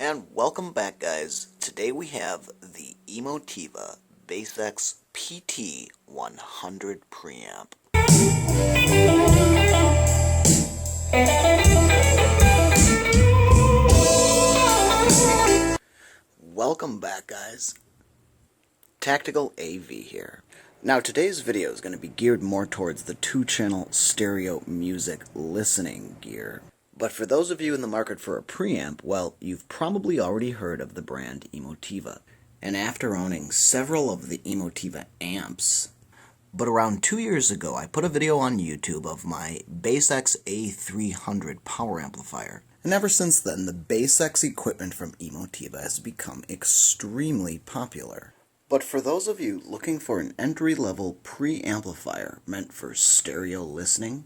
And welcome back, guys. Today we have the Emotiva BasX PT-100 preamp. Welcome back, guys. Tactical AV here. Now today's video is going to be geared more towards the two-channel stereo music listening gear. But for those of you in the market for a preamp, well, you've probably already heard of the brand Emotiva. And after owning several of the Emotiva amps, but around 2 years ago I put a video on YouTube of my BasX A300 power amplifier. And ever since then, the BasX equipment from Emotiva has become extremely popular. But for those of you looking for an entry-level preamplifier meant for stereo listening,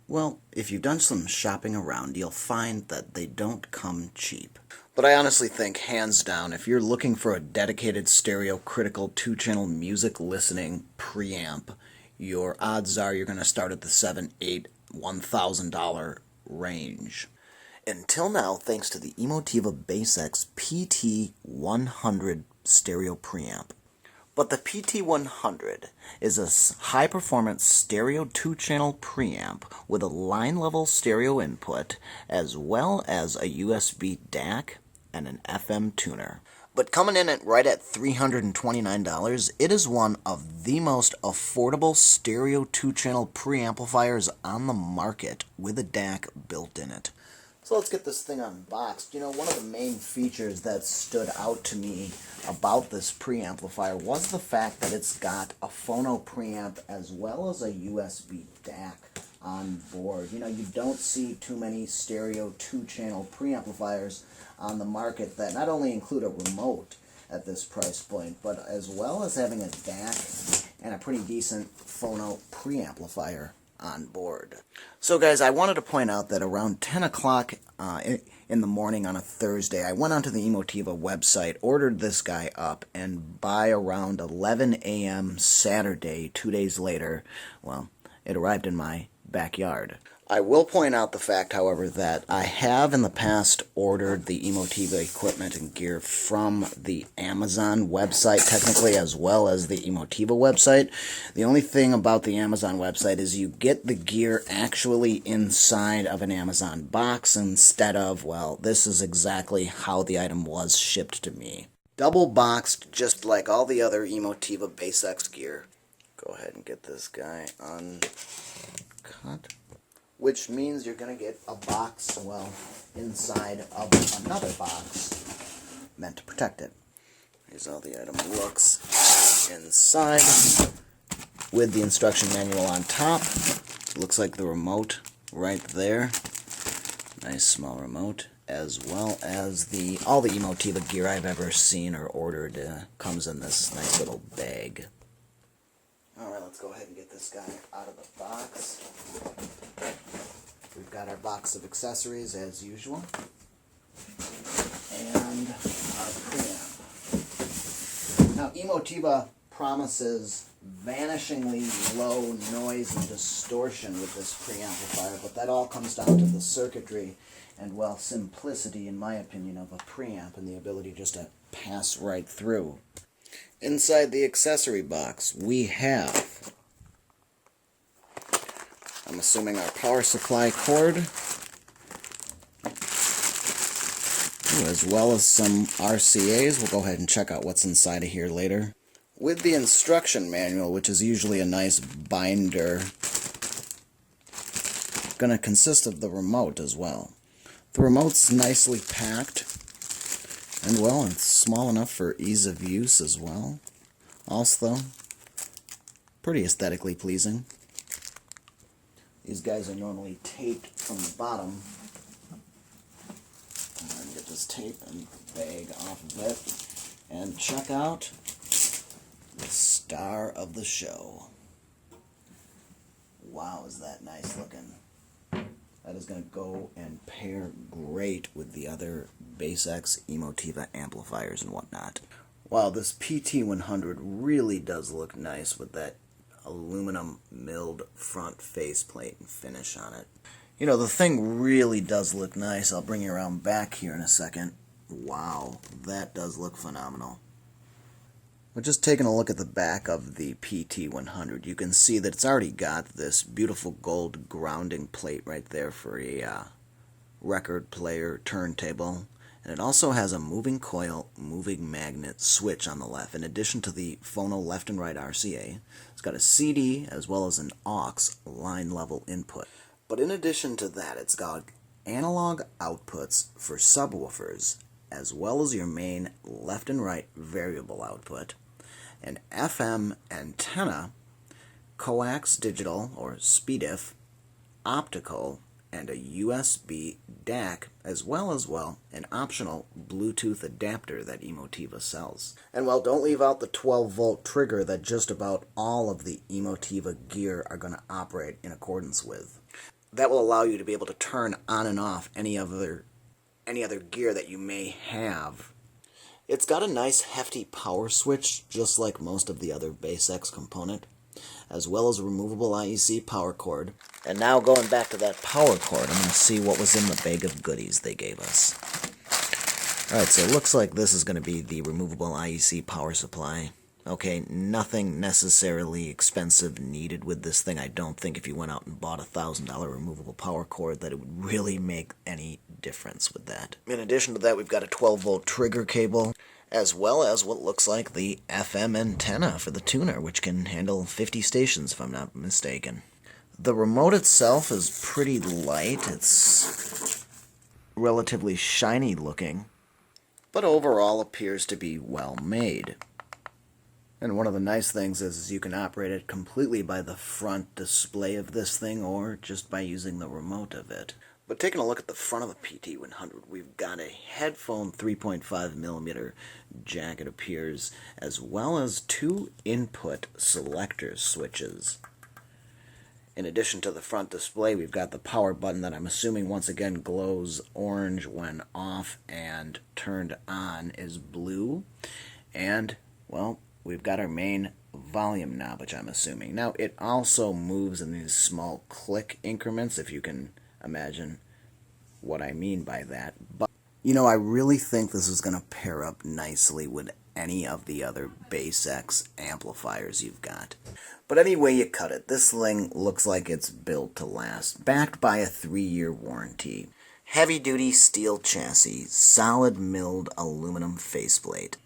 well, if you've done some shopping around, you'll find that they don't come cheap. But I honestly think, hands down, if you're looking for a dedicated stereo-critical two-channel music listening preamp, your odds are you're going to start at the $7,000, $8,000, $1,000 range. Until now, thanks to the Emotiva BasX PT-100 stereo preamp. But the PT-100 is a high-performance stereo two-channel preamp with a line-level stereo input, as well as a USB DAC and an FM tuner. But coming in at right at $329, it is one of the most affordable stereo two-channel preamplifiers on the market with a DAC built in it. So let's get this thing unboxed. You know, one of the main features that stood out to me about this preamplifier was the fact that it's got a phono preamp as well as a USB DAC on board. You know, you don't see too many stereo two-channel preamplifiers on the market that not only include a remote at this price point, but as well as having a DAC and a pretty decent phono preamplifier on board. So guys, I wanted to point out that around 10 o'clock in the morning on a Thursday, I went onto the Emotiva website, ordered this guy up, and by around 11 a.m. Saturday, 2 days later, well, it arrived in my backyard. I will point out the fact, however, that I have in the past ordered the Emotiva equipment and gear from the Amazon website, technically, as well as the Emotiva website. The only thing about the Amazon website is you get the gear actually inside of an Amazon box instead of, well, this is exactly how the item was shipped to me. Double boxed, just like all the other Emotiva BasX gear. Go ahead and get this guy uncut. Which means you're going to get a box, well, inside of another box meant to protect it. Here's how the item looks inside with the instruction manual on top. Looks like the remote right there. Nice small remote, as well as all the Emotiva gear I've ever seen or ordered comes in this nice little bag. Alright, let's go ahead and get this guy out of the box. We've got our box of accessories as usual, and our preamp. Now, Emotiva promises vanishingly low noise and distortion with this preamplifier, but that all comes down to the circuitry and, well, simplicity, in my opinion, of a preamp and the ability just to pass right through. Inside the accessory box, we have, I'm assuming, our power supply cord, as well as some RCAs. We'll go ahead and check out what's inside of here later. With the instruction manual, which is usually a nice binder, going to consist of the remote as well. The remote's nicely packed, and well, it's small enough for ease of use as well. Also, pretty aesthetically pleasing. These guys are normally taped from the bottom. I'm going to get this tape and bag off of it. And check out the star of the show. Wow, is that nice looking. That is going to go and pair great with the other BasX Emotiva amplifiers and whatnot. Wow, this PT-100 really does look nice with that aluminum milled front faceplate and finish on it. You know, the thing really does look nice. I'll bring you around back here in a second. Wow, that does look phenomenal. But just taking a look at the back of the PT-100, you can see that it's already got this beautiful gold grounding plate right there for a record player turntable. And it also has a moving coil, moving magnet switch on the left. In addition to the phono left and right RCA, it's got a CD as well as an aux line level input. But in addition to that, it's got analog outputs for subwoofers, as well as your main left and right variable output, an FM antenna, coax digital or SPDIF, optical, and a USB DAC, as well as, an optional Bluetooth adapter that Emotiva sells. And don't leave out the 12-volt trigger that just about all of the Emotiva gear are going to operate in accordance with. That will allow you to be able to turn on and off any other gear that you may have. It's got a nice hefty power switch, just like most of the other BasX component, as well as a removable IEC power cord. And now going back to that power cord, I'm going to see what was in the bag of goodies they gave us. Alright, so it looks like this is going to be the removable IEC power supply. Okay, nothing necessarily expensive needed with this thing. I don't think if you went out and bought a $1,000 removable power cord that it would really make any difference with that. In addition to that, we've got a 12-volt trigger cable, as well as what looks like the FM antenna for the tuner, which can handle 50 stations if I'm not mistaken. The remote itself is pretty light. It's relatively shiny looking, but overall appears to be well made. And one of the nice things is you can operate it completely by the front display of this thing or just by using the remote of it. But taking a look at the front of the PT-100, we've got a headphone 3.5mm jack, it appears, as well as 2 input selector switches. In addition to the front display, we've got the power button that I'm assuming once again glows orange when off and turned on is blue. And, we've got our main volume knob, which I'm assuming. Now, it also moves in these small click increments, if you can imagine what I mean by that. But, I really think this is going to pair up nicely with any of the other BasX amplifiers you've got. But any way you cut it, this thing looks like it's built to last, backed by a 3-year warranty. Heavy-duty steel chassis, solid milled aluminum faceplate.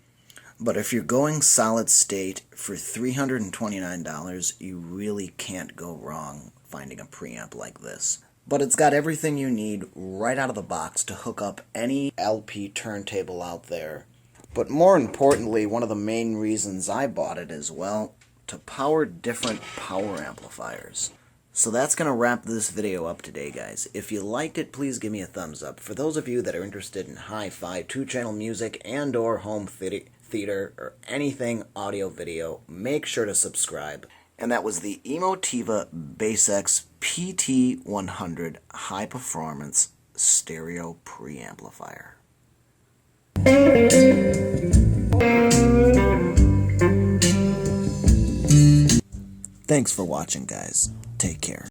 But if you're going solid state for $329, you really can't go wrong finding a preamp like this. But it's got everything you need right out of the box to hook up any LP turntable out there. But more importantly, one of the main reasons I bought it is, to power different power amplifiers. So that's going to wrap this video up today, guys. If you liked it, please give me a thumbs up. For those of you that are interested in hi-fi, 2-channel music, and or home theater, or anything audio-video, make sure to subscribe. And that was the Emotiva BasX PT-100 high-performance stereo preamplifier. Thanks for watching, guys. Take care.